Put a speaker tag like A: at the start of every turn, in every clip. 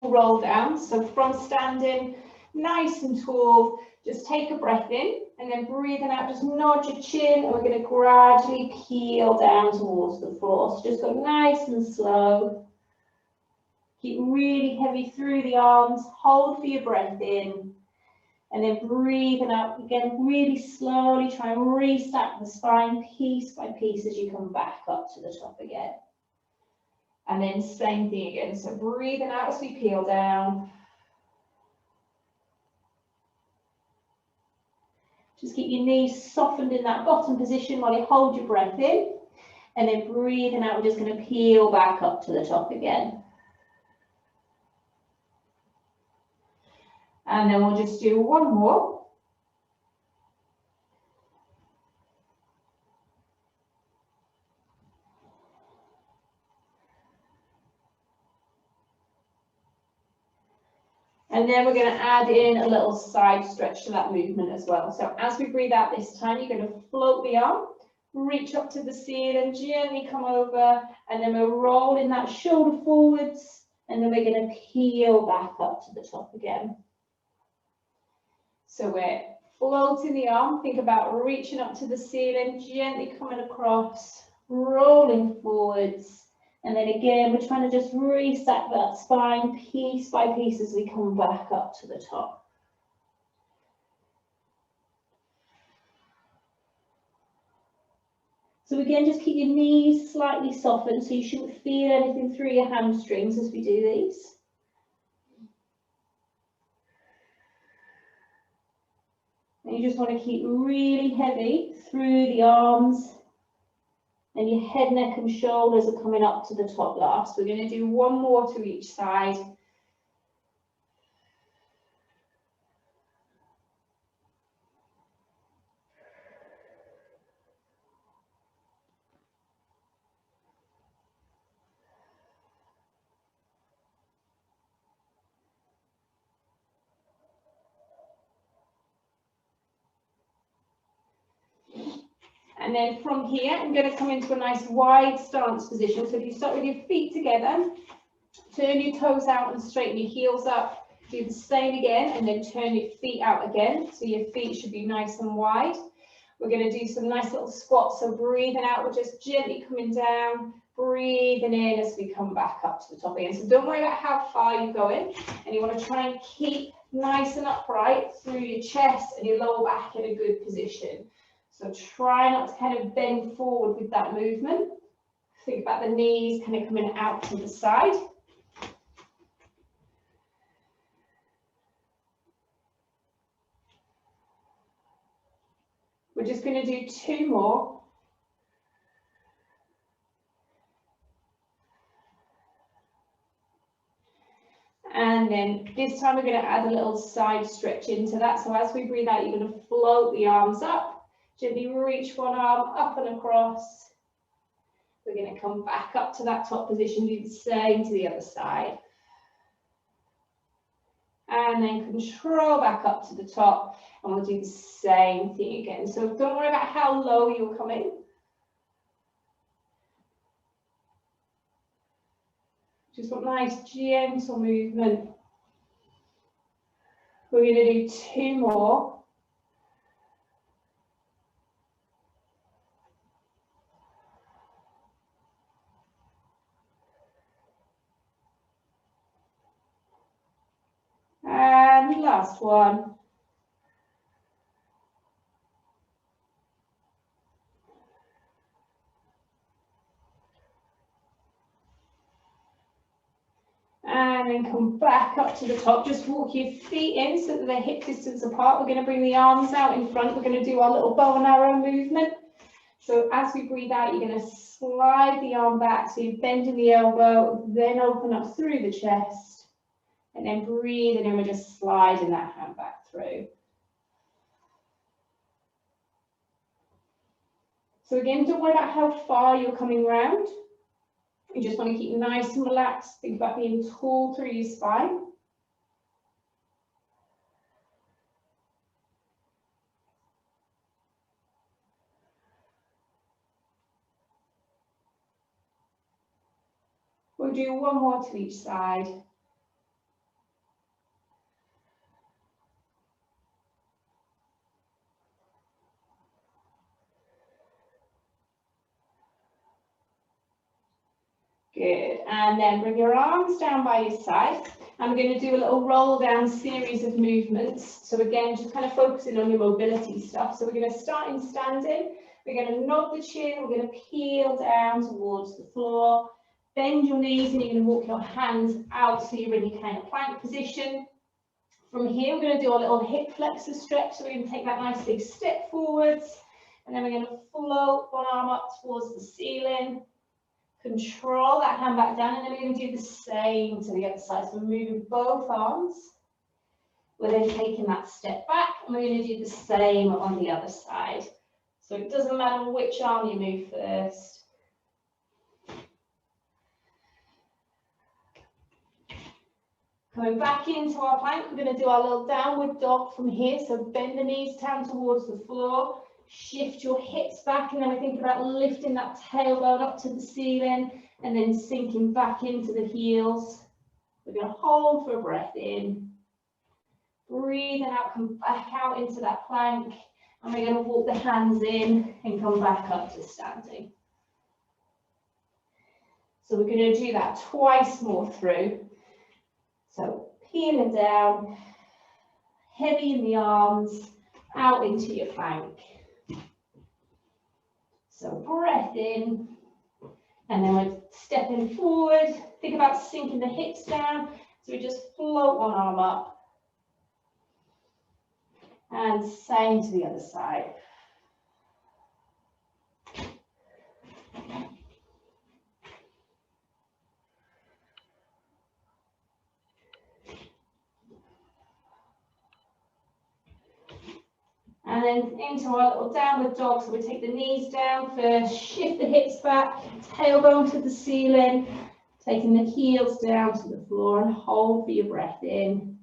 A: roll down. So from standing, nice and tall, just take a breath in and then breathing out, just nod your chin and we're going to gradually peel down towards the floor. So just go nice and slow. Keep really heavy through the arms, hold for your breath in and then breathing out again really slowly. Try and restack the spine piece by piece as you come back up to the top again. And then same thing again. So breathing out as we peel down. Just keep your knees softened in that bottom position while you hold your breath in. And then breathing out, we're just going to peel back up to the top again. And then we'll just do one more. And then we're going to add in a little side stretch to that movement as well. So as we breathe out this time, you're going to float the arm, reach up to the ceiling, gently come over, and then we're rolling that shoulder forwards, and then we're going to peel back up to the top again. So we're floating the arm, think about reaching up to the ceiling, gently coming across, rolling forwards. And then again, we're trying to just reset that spine piece by piece as we come back up to the top. So again, just keep your knees slightly softened so you shouldn't feel anything through your hamstrings as we do these. And you just want to keep really heavy through the arms. And your head, neck and shoulders are coming up to the top last. We're going to do one more to each side. And then from here, I'm going to come into a nice wide stance position. So if you start with your feet together, turn your toes out and straighten your heels up. Do the same again, and then turn your feet out again. So your feet should be nice and wide. We're going to do some nice little squats. So breathing out, we're just gently coming down, breathing in as we come back up to the top again. So don't worry about how far you're going. And you want to try and keep nice and upright through your chest and your lower back in a good position. So try not to kind of bend forward with that movement. Think about the knees kind of coming out to the side. We're just going to do two more. And then this time we're going to add a little side stretch into that. So as we breathe out, you're going to float the arms up. Gently reach one arm up and across. We're going to come back up to that top position, do the same to the other side. And then control back up to the top, and we'll do the same thing again. So don't worry about how low you're coming. Just want nice, gentle movement. We're going to do two more. And last one. And then come back up to the top. Just walk your feet in so that they're hip distance apart. We're going to bring the arms out in front. We're going to do our little bow and arrow movement. So as we breathe out, you're going to slide the arm back. So you're bending the elbow, then open up through the chest. And then breathing in, we're just sliding that hand back through. So again, don't worry about how far you're coming round. You just want to keep nice and relaxed. Think about being tall through your spine. We'll do one more to each side. Good, and then bring your arms down by your side. And we're going to do a little roll down series of movements. So again, just kind of focusing on your mobility stuff. So we're going to start in standing. We're going to nod the chin. We're going to peel down towards the floor. Bend your knees and you're going to walk your hands out so you're in your kind of plank position. From here, we're going to do a little hip flexor stretch. So we're going to take that nice big step forwards. And then we're going to float one arm up towards the ceiling. Control that hand back down, and then we're going to do the same to the other side. So we're moving both arms. We're then taking that step back, and we're going to do the same on the other side. So it doesn't matter which arm you move first. Coming back into our plank, we're going to do our little downward dog from here. So bend the knees down towards the floor. Shift your hips back, and then we think about lifting that tailbone up to the ceiling and then sinking back into the heels. We're going to hold for a breath in. Breathe and out, come back out into that plank. And we're going to walk the hands in and come back up to standing. So we're going to do that twice more through. So peeling down, heavy in the arms, out into your plank. So breath in, and then we're stepping forward. Think about sinking the hips down. So we just float one arm up. And same to the other side. And then into our little downward dog. So we take the knees down first, shift the hips back, tailbone to the ceiling, taking the heels down to the floor and hold for your breath in.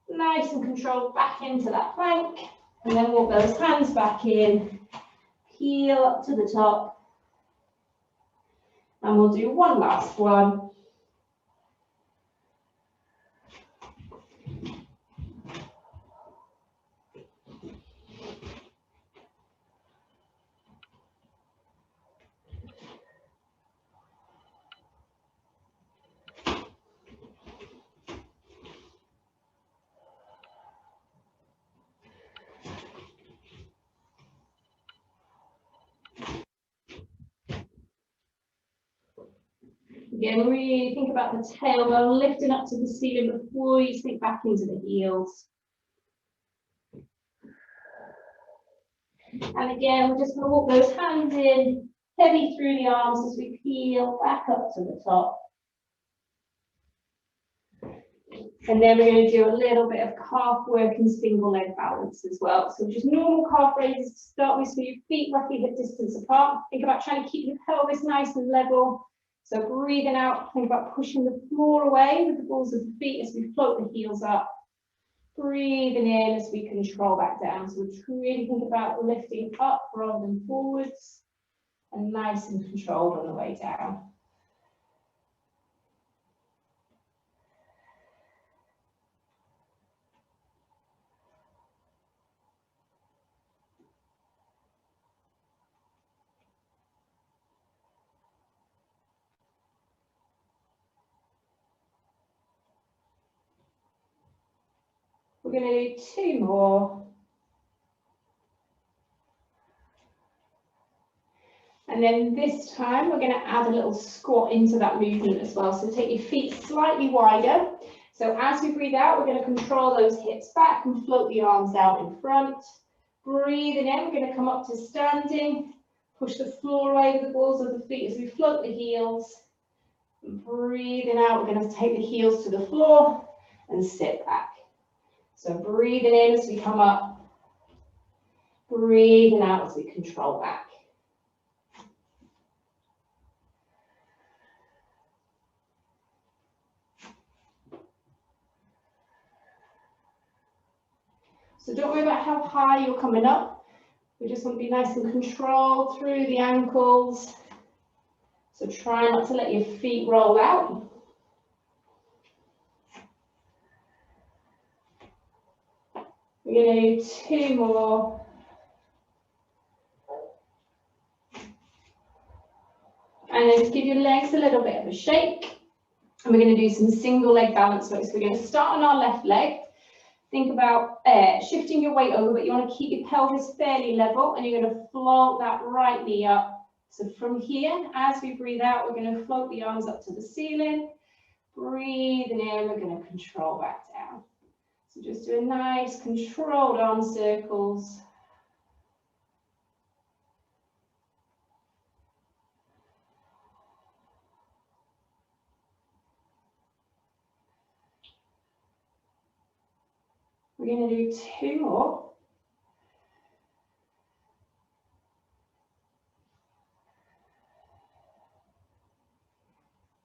A: Nice and controlled back into that plank. And then walk those hands back in, peel up to the top. And we'll do one last one. Again, really think about the tailbone lifting up to the ceiling before you sink back into the heels. And again, we're just going to walk those hands in, heavy through the arms as we peel back up to the top. And then we're going to do a little bit of calf work and single leg balance as well. So just normal calf raises to start with, so your feet roughly hip distance apart. Think about trying to keep your pelvis nice and level. So breathing out, think about pushing the floor away with the balls of the feet as we float the heels up. Breathing in as we control back down. So really think about lifting up rather than forwards, and nice and controlled on the way down. We're going to do two more. And then this time we're going to add a little squat into that movement as well. So take your feet slightly wider. So as we breathe out, we're going to control those hips back and float the arms out in front. Breathing in, we're going to come up to standing. Push the floor away with the balls of the feet as we float the heels. And breathing out, we're going to take the heels to the floor and sit back. So breathing in as we come up, breathing out as we control back. So don't worry about how high you're coming up. We just want to be nice and controlled through the ankles. So try not to let your feet roll out. We're going to do two more. And then just give your legs a little bit of a shake. And we're going to do some single leg balance work. So we're going to start on our left leg. Think about shifting your weight over, but you want to keep your pelvis fairly level, and you're going to float that right knee up. So from here, as we breathe out, we're going to float the arms up to the ceiling. Breathing in, we're going to control back down. So just do a nice controlled arm circles. We're going to do 2 more.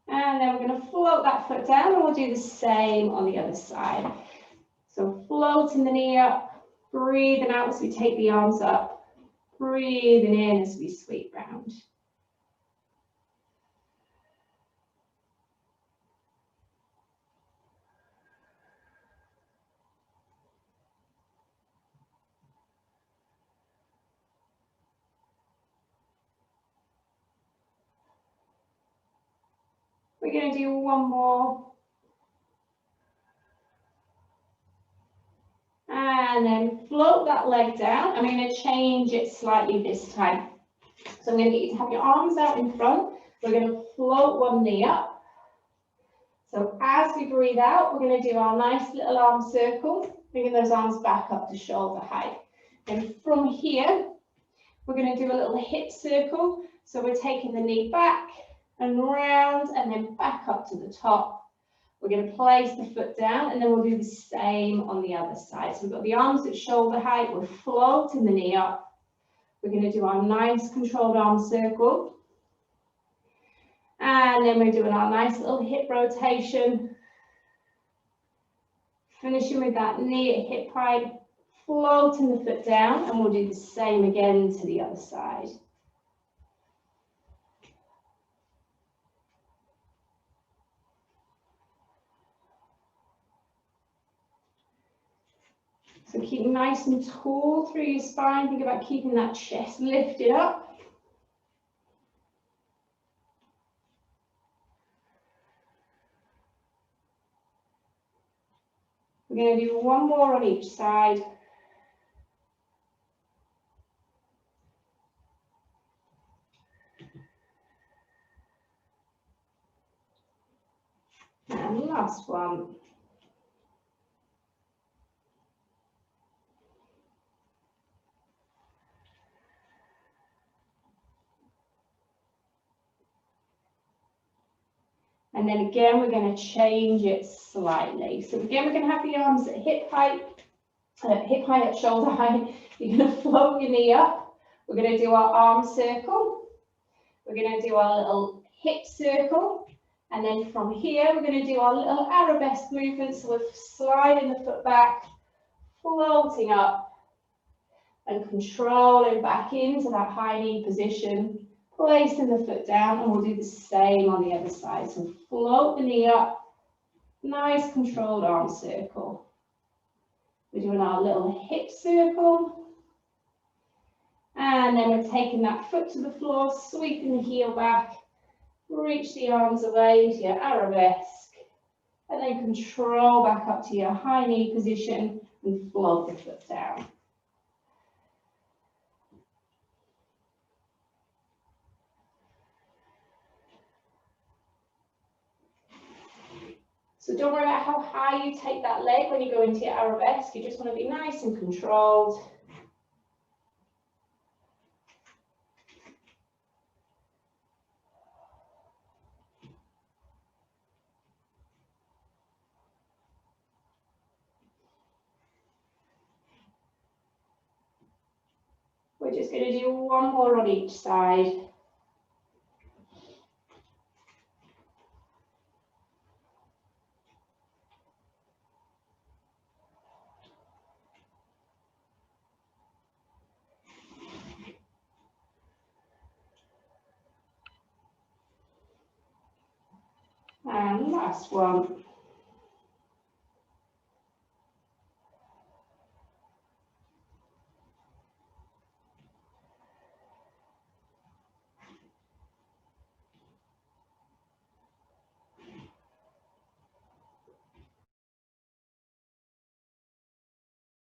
A: And then we're going to float that foot down, and we'll do the same on the other side. So floating the knee up, breathing out as we take the arms up, breathing in as we sweep round. We're going to do 1 more. And then float that leg down. I'm going to change it slightly this time. So I'm going to get you to have your arms out in front. We're going to float 1 knee up. So as we breathe out, we're going to do our nice little arm circle, bringing those arms back up to shoulder height. And from here, we're going to do a little hip circle. So we're taking the knee back and round, and then back up to the top. We're going to place the foot down, and then we'll do the same on the other side. So we've got the arms at shoulder height, we're floating the knee up. We're going to do our nice controlled arm circle. And then we're doing our nice little hip rotation. Finishing with that knee at hip height, floating the foot down, and we'll do the same again to the other side. So keep nice and tall through your spine. Think about keeping that chest lifted up. We're going to do 1 more on each side. And last one. And then again, we're going to change it slightly. So again, we're going to have the arms at hip height at shoulder height. You're going to float your knee up. We're going to do our arm circle. We're going to do our little hip circle. And then from here, we're going to do our little arabesque movement. So we're sliding the foot back, floating up, and controlling back into that high knee position. Placing the foot down, and we'll do the same on the other side. So float the knee up, nice controlled arm circle. We're doing our little hip circle. And then we're taking that foot to the floor, sweeping the heel back, reach the arms away to your arabesque, and then control back up to your high knee position and float the foot down. So don't worry about how high you take that leg when you go into your arabesque. You just want to be nice and controlled. We're just going to do 1 more on each side. And last one.